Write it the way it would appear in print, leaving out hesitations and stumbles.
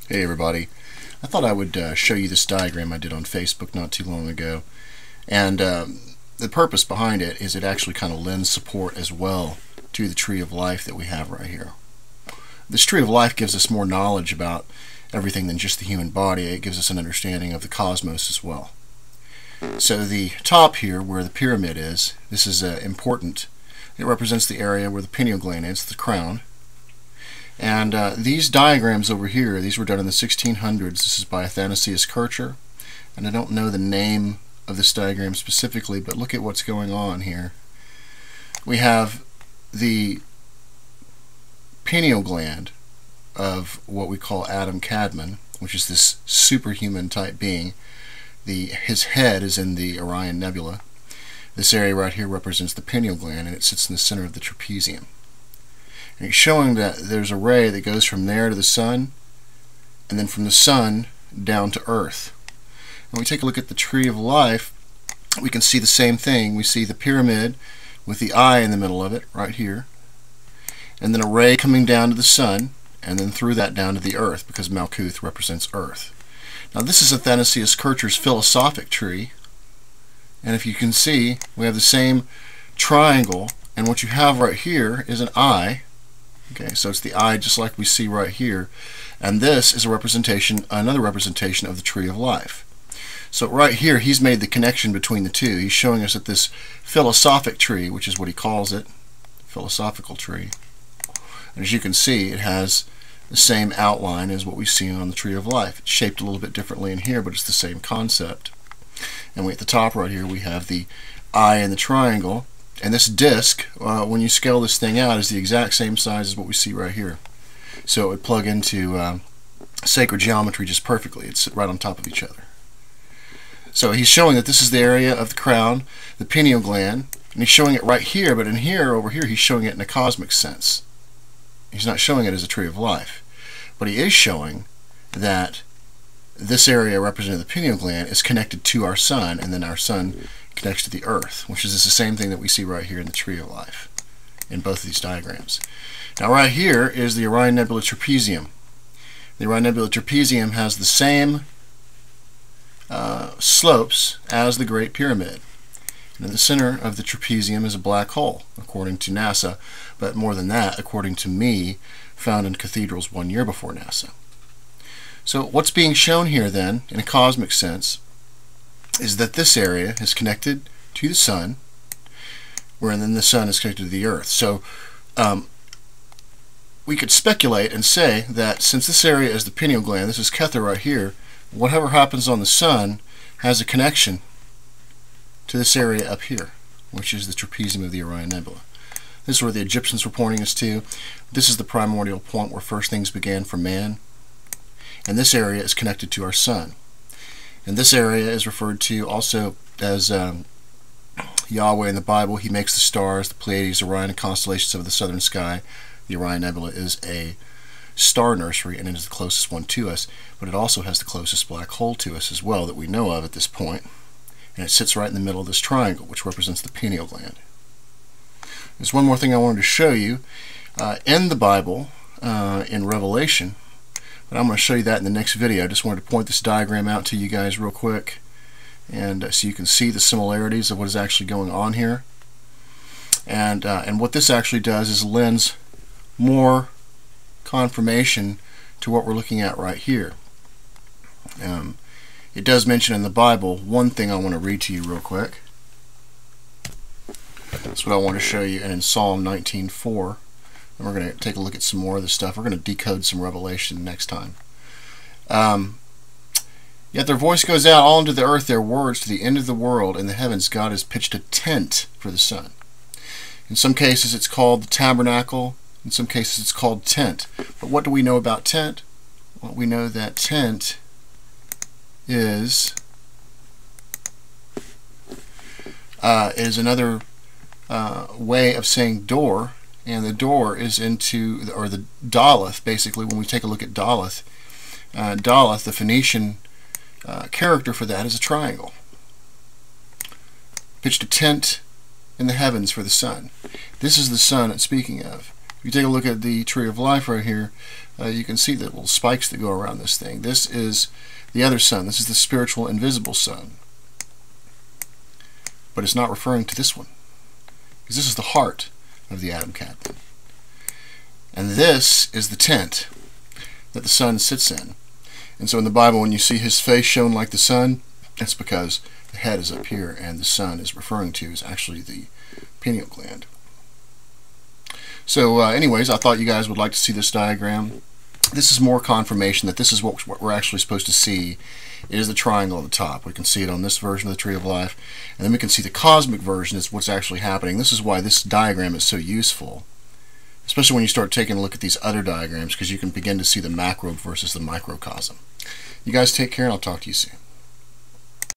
Hey everybody, I thought I would show you this diagram I did on Facebook not too long ago, and the purpose behind it is it actually kind of lends support as well to the tree of life that we have right here. This tree of life gives us more knowledge about everything than just the human body. It gives us an understanding of the cosmos as well. So the top here where the pyramid is, this is important. It represents the area where the pineal gland is, the crown. And these diagrams over here, these were done in the 1600s. This is by Athanasius Kircher. And I don't know the name of this diagram specifically, but look at what's going on here. We have the pineal gland of what we call Adam Cadman, which is this superhuman type being. His head is in the Orion Nebula. This area right here represents the pineal gland, and it sits in the center of the trapezium. And it's showing that there's a ray that goes from there to the sun, and then from the sun down to earth. When we take a look at the tree of life, we can see the same thing. We see the pyramid with the eye in the middle of it, right here, and then a ray coming down to the sun, and then through that down to the earth, because Malkuth represents earth. Now this is Athanasius Kircher's philosophic tree, and if you can see, we have the same triangle, and what you have right here is an eye. Okay, so it's the eye just like we see right here, and this is a representation, another representation of the tree of life. So right here he's made the connection between the two. He's showing us that this philosophic tree, which is what he calls it, philosophical tree, and as you can see it has the same outline as what we see on the tree of life. It's shaped a little bit differently in here, but it's the same concept. And at the top right here we have the eye and the triangle. And this disc, when you scale this thing out, is the exact same size as what we see right here. So it would plug into sacred geometry just perfectly. It's right on top of each other. So he's showing that this is the area of the crown, the pineal gland, and he's showing it right here, but in here, over here, he's showing it in a cosmic sense. He's not showing it as a tree of life. But he is showing that this area representing the pineal gland is connected to our sun, and then our sun connects to the earth, which is the same thing that we see right here in the tree of life in both of these diagrams. Now right here is the Orion Nebula trapezium. The Orion Nebula trapezium has the same slopes as the Great Pyramid. And in the center of the trapezium is a black hole, according to NASA, but more than that, according to me, found in cathedrals 1 year before NASA. So what's being shown here then, in a cosmic sense, is that this area is connected to the sun, where then the sun is connected to the earth. So we could speculate and say that since this area is the pineal gland, this is Kether right here, whatever happens on the sun has a connection to this area up here, which is the trapezium of the Orion Nebula. This is where the Egyptians were pointing us to. This is the primordial point where first things began for man. And this area is connected to our sun. And this area is referred to also as Yahweh in the Bible. He makes the stars, the Pleiades, Orion, and constellations of the southern sky. The Orion Nebula is a star nursery, and it is the closest one to us, but it also has the closest black hole to us as well that we know of at this point. And it sits right in the middle of this triangle, which represents the pineal gland. There's one more thing I wanted to show you. In the Bible, in Revelation, but I'm going to show you that in the next video. I just wanted to point this diagram out to you guys real quick, and so you can see the similarities of what is actually going on here. And what this actually does is lends more confirmation to what we're looking at right here. It does mention in the Bible one thing I want to read to you real quick. That's what I want to show you in Psalm 19:4. And we're going to take a look at some more of this stuff. We're going to decode some Revelation next time. Yet their voice goes out all into the earth, their words to the end of the world. In the heavens God has pitched a tent for the sun. In some cases it's called the tabernacle. In some cases it's called tent. But what do we know about tent? Well, we know that tent is another way of saying door. And the door is into, or the Daleth, basically, when we take a look at Daleth. Daleth, the Phoenician character for that, is a triangle. Pitched a tent in the heavens for the sun. This is the sun it's speaking of. If you take a look at the tree of life right here, you can see the little spikes that go around this thing. This is the other sun. This is the spiritual invisible sun. But it's not referring to this one, because this is the heart of the atom captain. And this is the tent that the sun sits in. And so in the Bible, when you see his face shone like the sun, that's because the head is up here, and the sun is referring to is actually the pineal gland. So anyways, I thought you guys would like to see this diagram. This is more confirmation that this is what we're actually supposed to see, is the triangle at the top. We can see it on this version of the Tree of Life, and then we can see the cosmic version is what's actually happening. This is why this diagram is so useful, especially when you start taking a look at these other diagrams, because you can begin to see the macro versus the microcosm. You guys take care, and I'll talk to you soon.